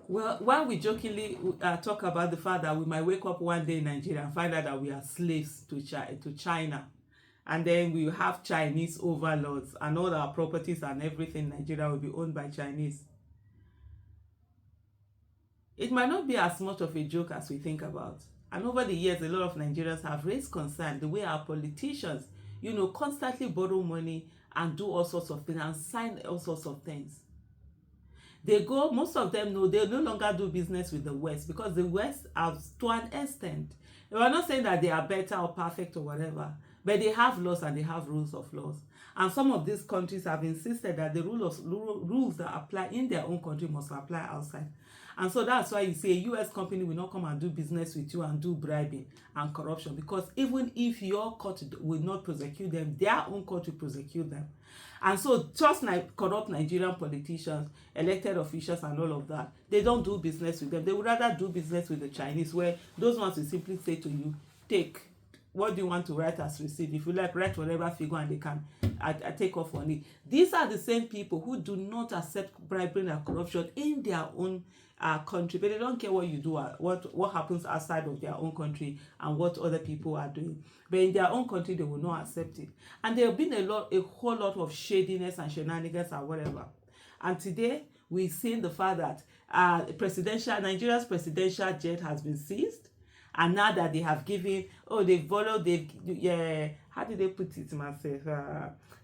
Well, while we jokingly talk about the fact that we might wake up one day in Nigeria and find out that we are slaves to China, and then we have Chinese overlords, and all our properties and everything in Nigeria will be owned by Chinese, it might not be as much of a joke as we think about. And over the years, a lot of Nigerians have raised concern the way our politicians, constantly borrow money and do all sorts of things and sign all sorts of things. Most of them know they no longer do business with the West because the West has, to an extent, we are not saying that they are better or perfect or whatever, but they have laws and they have rules of laws. And some of these countries have insisted that the rules that apply in their own country must apply outside. And so that's why you see a US company will not come and do business with you and do bribing and corruption, because even if your court will not prosecute them, their own court will prosecute them. And so just like corrupt Nigerian politicians, elected officials and all of that, they don't do business with them. They would rather do business with the Chinese, where those ones will simply say to you, take, what do you want to write as receipt? If you like, write whatever figure and they can take off on it. These are the same people who do not accept bribery and corruption in their own country, but they don't care what you do, what happens outside of their own country and what other people are doing. But in their own country, they will not accept it. And there have been a whole lot of shadiness and shenanigans and whatever. And today, we've seen the fact that Nigeria's presidential jet has been seized. And now that they have given, how did they put it myself?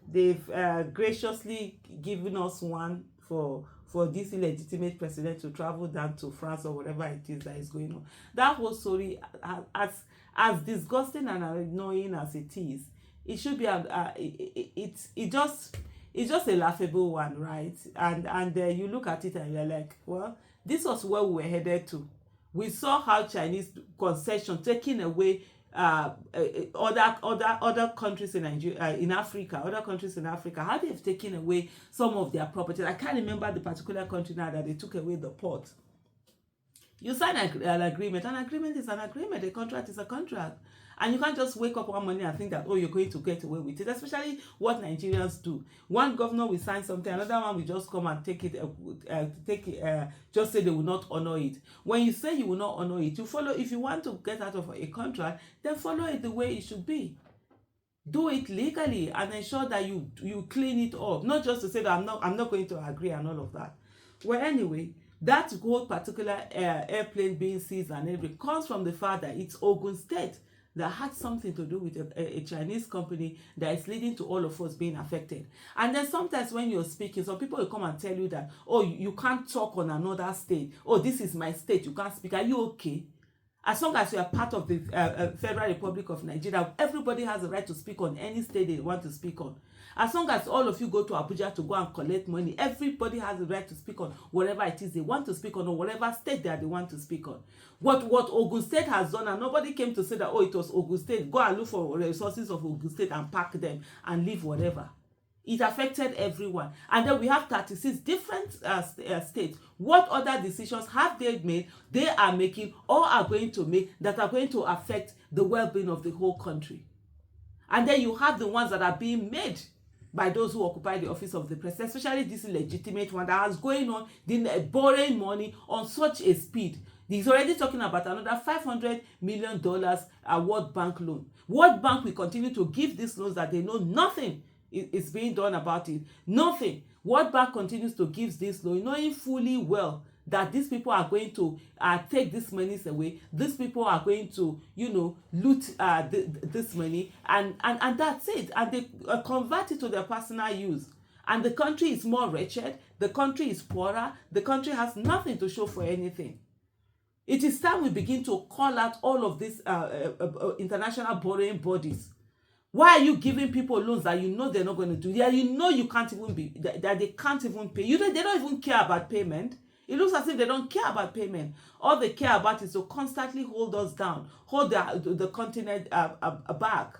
They've graciously given us one for this illegitimate president to travel down to France or whatever it is that is going on. That whole story, as disgusting and annoying as it is, it should be it's just a laughable one, right? And you look at it and you're like, well, this was where we were headed to. We saw how Chinese concession taking away other countries in Nigeria, in Africa, other countries in Africa, how they've taken away some of their properties. I can't remember the particular country now that they took away the port. You sign an agreement. An agreement is an agreement. A contract is a contract. And you can't just wake up one morning and think that, oh, you're going to get away with it, especially what Nigerians do. One governor will sign something, another one will just come and just say they will not honor it. When you say you will not honor it, you follow. If you want to get out of a contract, then follow it the way it should be. Do it legally and ensure that you clean it up. Not just to say that I'm not going to agree and all of that. Well, anyway, that whole particular airplane being seized and everything comes from the fact that it's Ogun State that had something to do with a Chinese company that is leading to all of us being affected. And then sometimes when you're speaking, some people will come and tell you that, oh, you can't talk on another state. Oh, this is my state, you can't speak. Are you okay? As long as you are part of the Federal Republic of Nigeria, everybody has the right to speak on any state they want to speak on. As long as all of you go to Abuja to go and collect money, everybody has the right to speak on whatever it is they want to speak on, or whatever state that they want to speak on. What Ogun State has done, and nobody came to say that, oh, it was Ogun State. Go and look for resources of Ogun State and pack them and leave whatever. It affected everyone. And then we have 36 different states. What other decisions have they made, they are making, or are going to make, that are going to affect the well-being of the whole country? And then you have the ones that are being made by those who occupy the office of the president, especially this illegitimate one that has going on, borrowing money on such a speed. He's already talking about another $500 million World Bank loan. World Bank will continue to give these loans that they know nothing is being done about it. Nothing. World Bank continues to give this loan, knowing fully well that these people are going to take these monies away. These people are going to, loot this money, and that's it. And they convert it to their personal use. And the country is more wretched. The country is poorer. The country has nothing to show for anything. It is time we begin to call out all of these international borrowing bodies. Why are you giving people loans that you know they're not going to do? That you know you can't even be, that they can't even pay. They don't even care about payment. It looks as if they don't care about payment. All they care about is to constantly hold us down, hold the continent back.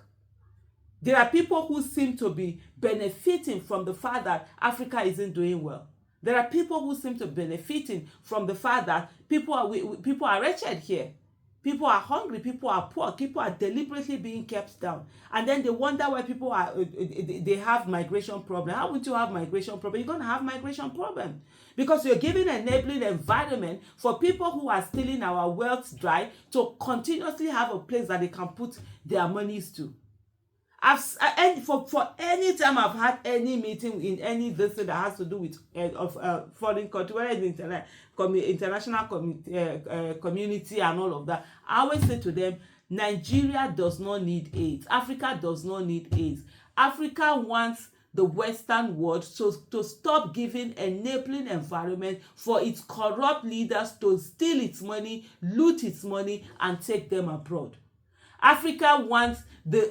There are people who seem to be benefiting from the fact that Africa isn't doing well. There are people who seem to be benefiting from the fact that people are wretched here. People are hungry, people are poor, people are deliberately being kept down. And then they wonder why people are they have migration problem. How would you have migration problem? You're going to have migration problem because you're giving an enabling environment for people who are stealing our wealth dry to continuously have a place that they can put their monies to. For any time I've had any meeting in any this thing that has to do with foreign country, whether it's international community and all of that, I always say to them, Nigeria does not need aid. Africa does not need aid. Africa wants the Western world to stop giving enabling environment for its corrupt leaders to steal its money, loot its money, and take them abroad. Africa wants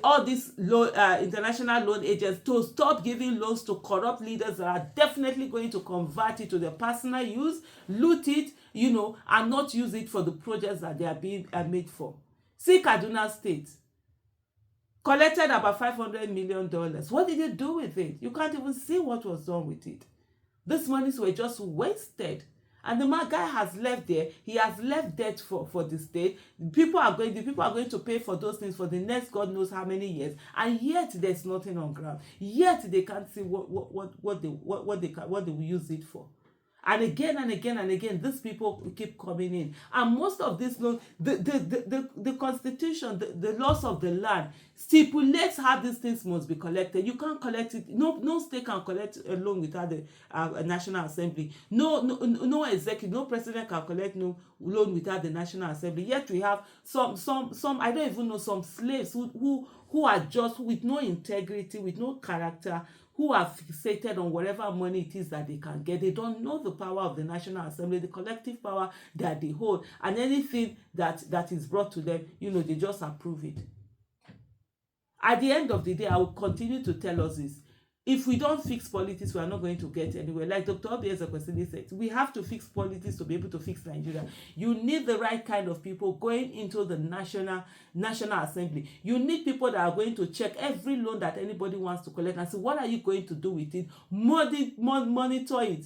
all these international loan agents to stop giving loans to corrupt leaders that are definitely going to convert it to their personal use, loot it, and not use it for the projects that they are being made for. See Kaduna State. Collected about $500 million. What did they do with it? You can't even see what was done with it. These monies were just wasted. And the guy has left there. He has left debt for the state. The people are going to pay for those things for the next God knows how many years. And yet there's nothing on ground. Yet they can't see what they will use it for. And again and again and again, these people keep coming in. And most of this loan, the constitution, the laws of the land stipulates how these things must be collected. You can't collect it. No state can collect a loan without the National Assembly. No executive, no president can collect no loan without the National Assembly. Yet we have some I don't even know, some slaves who are just with no integrity, with no character, who are fixated on whatever money it is that they can get. They don't know the power of the National Assembly, the collective power that they hold, and anything that is brought to them, they just approve it. At the end of the day, I will continue to tell us this. If we don't fix politics, we are not going to get anywhere. Like Dr. Obi Ezekwesili said, we have to fix politics to be able to fix Nigeria. You need the right kind of people going into the National Assembly. You need people that are going to check every loan that anybody wants to collect and say, what are you going to do with it? Monitor it.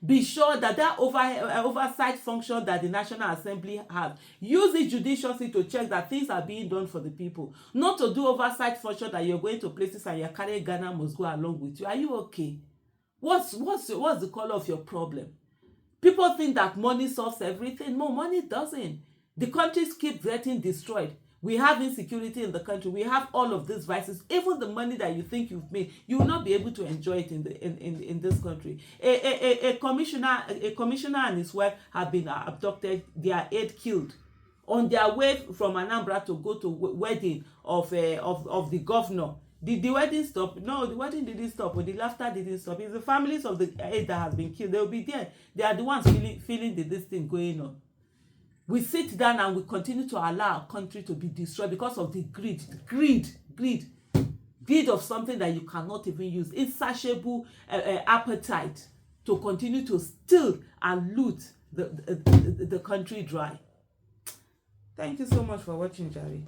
Be sure that oversight function that the National Assembly has, use it judiciously to check that things are being done for the people. Not to do oversight function that you're going to places and your carrying Ghana must go along with you. Are you okay? What's the color of your problem? People think that money solves everything. No, money doesn't. The countries keep getting destroyed. We have insecurity in the country. We have all of these vices. Even the money that you think you've made, you will not be able to enjoy it in this country. A commissioner and his wife have been abducted. Their aide killed on their way from Anambra to go to wedding of the governor. Did the wedding stop? No, the wedding didn't stop, but the laughter didn't stop. It's the families of the aide that has been killed. They will be there. They are the ones feeling this thing going on. We sit down and we continue to allow our country to be destroyed because of the greed of something that you cannot even use. Insatiable appetite to continue to steal and loot the country dry. Thank you so much for watching, Jerry.